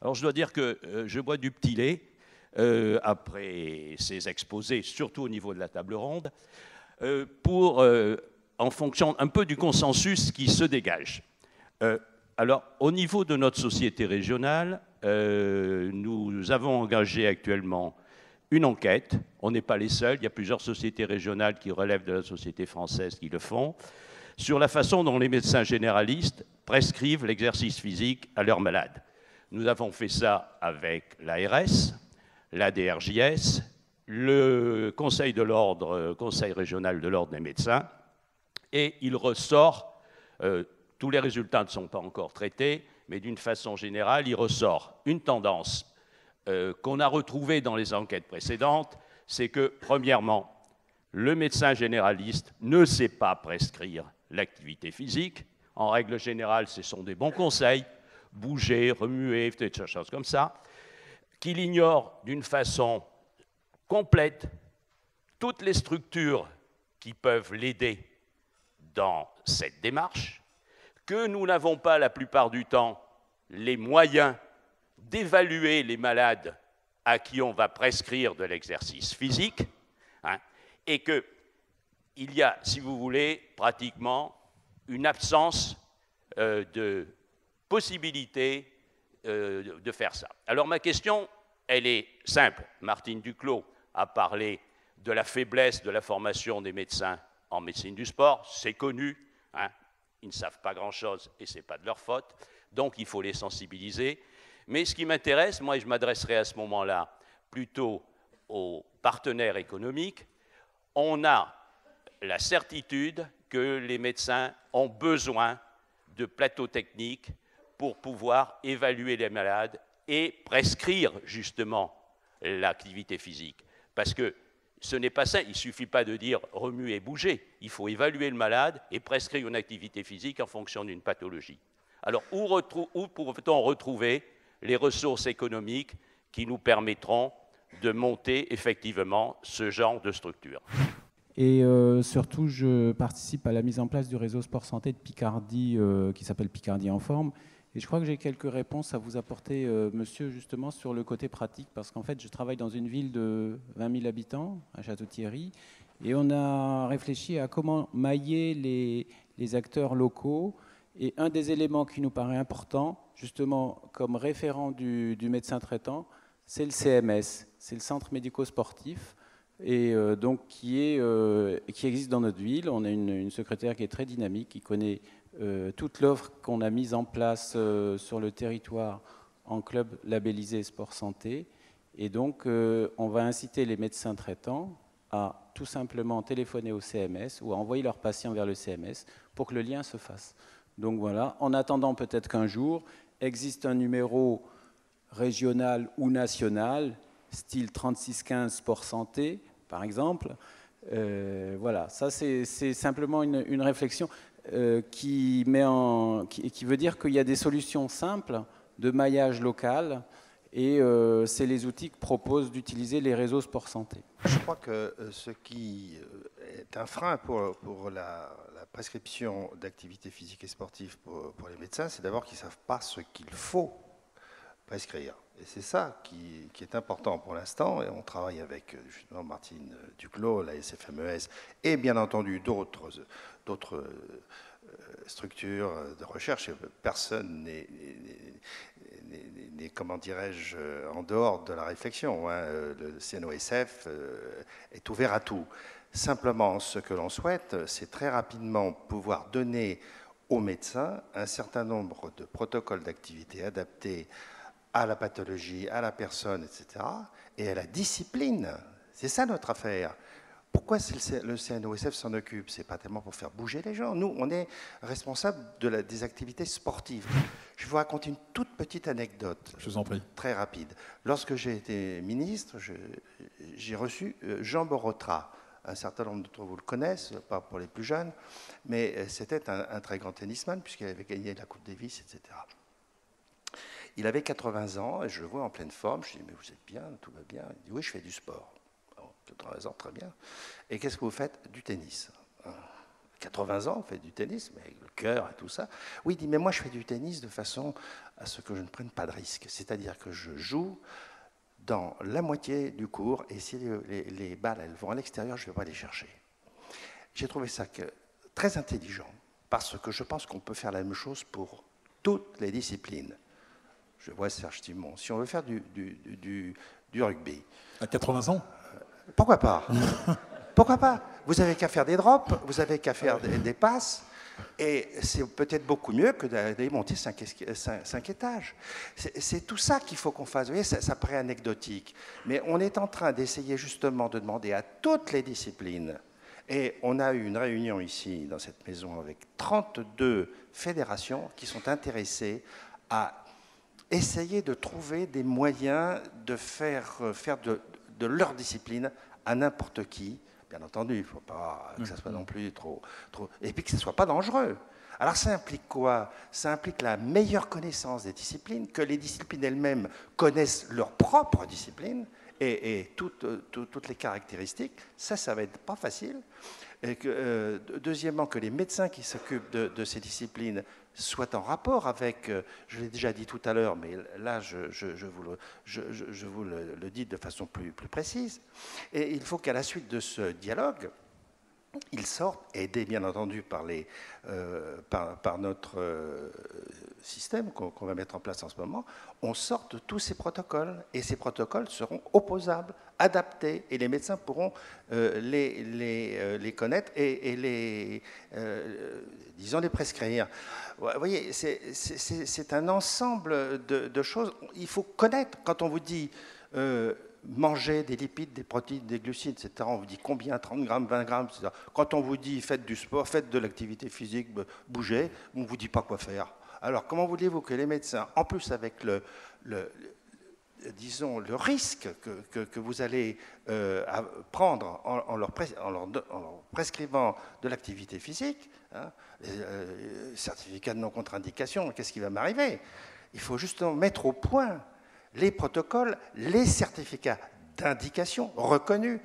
Alors je dois dire que je bois du petit lait après ces exposés, surtout au niveau de la table ronde, en fonction un peu du consensus qui se dégage. Alors, au niveau de notre société régionale, nous avons engagé actuellement une enquête. On n'est pas les seuls, il y a plusieurs sociétés régionales qui relèvent de la société française qui le font, sur la façon dont les médecins généralistes prescrivent l'exercice physique à leurs malades. Nous avons fait ça avec l'ARS, la DRJS, le Conseil de l'ordre, Conseil régional de l'ordre des médecins, et il ressort, tous les résultats ne sont pas encore traités, mais d'une façon générale, il ressort une tendance qu'on a retrouvée dans les enquêtes précédentes, c'est que, premièrement, le médecin généraliste ne sait pas prescrire l'activité physique. En règle générale, ce sont des bons conseils, bouger, remuer, des choses comme ça, qu'il ignore d'une façon complète toutes les structures qui peuvent l'aider dans cette démarche, que nous n'avons pas la plupart du temps les moyens d'évaluer les malades à qui on va prescrire de l'exercice physique, hein, et qu'il y a, si vous voulez, pratiquement une absence de possibilité de faire ça. Alors ma question, elle est simple. Martine Duclos a parlé de la faiblesse de la formation des médecins en médecine du sport, c'est connu, hein, ils ne savent pas grand-chose et ce n'est pas de leur faute, donc il faut les sensibiliser. Mais ce qui m'intéresse, moi, et je m'adresserai à ce moment-là plutôt aux partenaires économiques, on a la certitude que les médecins ont besoin de plateaux techniques pour pouvoir évaluer les malades et prescrire justement l'activité physique. Parce que ce n'est pas ça, il ne suffit pas de dire remuer et bouger. Il faut évaluer le malade et prescrire une activité physique en fonction d'une pathologie. Alors, où peut-on retrouver les ressources économiques qui nous permettront de monter effectivement ce genre de structure? Et surtout, je participe à la mise en place du réseau Sport Santé de Picardie, qui s'appelle Picardie en forme. Et je crois que j'ai quelques réponses à vous apporter, monsieur, justement, sur le côté pratique, parce qu'en fait, je travaille dans une ville de 20 000 habitants, à Château-Thierry, et on a réfléchi à comment mailler les acteurs locaux. Et un des éléments qui nous paraît important, justement, comme référent du médecin traitant, c'est le CMS, c'est le centre médico-sportif, et donc qui existe dans notre ville. On a une secrétaire qui est très dynamique, qui connaît toute l'offre qu'on a mise en place sur le territoire en club labellisé Sport Santé. Et donc, on va inciter les médecins traitants à tout simplement téléphoner au CMS ou à envoyer leurs patients vers le CMS pour que le lien se fasse. Donc voilà, en attendant peut-être qu'un jour existe un numéro régional ou national, style 3615 Sport Santé, par exemple. Voilà, ça c'est simplement une réflexion qui veut dire qu'il y a des solutions simples de maillage local, et c'est les outils que proposent d'utiliser les réseaux Sport Santé. Je crois que ce qui est un frein pour la prescription d'activités physiques et sportives pour les médecins, c'est d'abord qu'ils ne savent pas ce qu'il faut prescrire. Et c'est ça qui est important pour l'instant, et on travaille avec justement Martine Duclos, la SFMES, et bien entendu d'autres structures de recherche. Personne n'est comment dirais-je, en dehors de la réflexion. Hein. Le CNOSF est ouvert à tout. Simplement, ce que l'on souhaite, c'est très rapidement pouvoir donner aux médecins un certain nombre de protocoles d'activité adaptés à la pathologie, à la personne, etc., et à la discipline. C'est ça notre affaire. Pourquoi le CNOSF s'en occupe? C'est pas tellement pour faire bouger les gens. Nous, on est responsable des activités sportives. Je vais vous raconter une toute petite anecdote. Je vous en prie. Très rapide. Lorsque j'ai été ministre, j'ai reçu Jean Borotra. Un certain nombre d'entre vous le connaissent, pas pour les plus jeunes, mais c'était un très grand tennisman, puisqu'il avait gagné la Coupe Davis, etc. Il avait 80 ans, et je le vois en pleine forme. Je lui dis, mais vous êtes bien, tout va bien? Il dit, oui, je fais du sport. 80 ans, très bien. Et qu'est-ce que vous faites? Du tennis. 80 ans, fait du tennis, mais avec le cœur et tout ça. Oui, il dit, mais moi je fais du tennis de façon à ce que je ne prenne pas de risque. C'est-à-dire que je joue dans la moitié du cours, et si les balles elles vont à l'extérieur, je ne vais pas les chercher. J'ai trouvé ça très intelligent, parce que je pense qu'on peut faire la même chose pour toutes les disciplines. Je vois Serge Timon. Si on veut faire du rugby... À 80 ans pourquoi pas? Pourquoi pas? Vous avez qu'à faire des drops, vous avez qu'à faire des passes, et c'est peut-être beaucoup mieux que d'aller monter 5 étages. C'est tout ça qu'il faut qu'on fasse. Vous voyez, ça paraît anecdotique, mais on est en train d'essayer justement de demander à toutes les disciplines. Et on a eu une réunion ici, dans cette maison, avec 32 fédérations qui sont intéressées à essayer de trouver des moyens de faire de leur discipline à n'importe qui. Bien entendu, il ne faut pas que ça soit non plus trop... Et puis que ce ne soit pas dangereux. Alors ça implique quoi? Ça implique la meilleure connaissance des disciplines, que les disciplines elles-mêmes connaissent leur propre discipline et toutes les caractéristiques. Ça va être pas facile. Et que, deuxièmement, que les médecins qui s'occupent de ces disciplines soient en rapport avec, je l'ai déjà dit tout à l'heure, mais là je vous le dis de façon plus précise. Et il faut qu'à la suite de ce dialogue, ils sortent, aidés bien entendu par notre système qu'on va mettre en place en ce moment, on sort de tous ces protocoles, et ces protocoles seront opposables, adaptés, et les médecins pourront les connaître et les prescrire. Vous voyez, c'est un ensemble de choses. Il faut connaître, quand on vous dit... manger des lipides, des protéines, des glucides, etc. On vous dit combien, 30 grammes, 20 grammes, etc. Quand on vous dit faites du sport, faites de l'activité physique, bougez, on ne vous dit pas quoi faire. Alors comment voulez-vous que les médecins, en plus avec disons, le risque que vous allez prendre en leur prescrivant de l'activité physique, hein, certificat de non-contre-indication, qu'est-ce qui va m'arriver? Il faut justement mettre au point les protocoles, les certificats d'indication reconnus.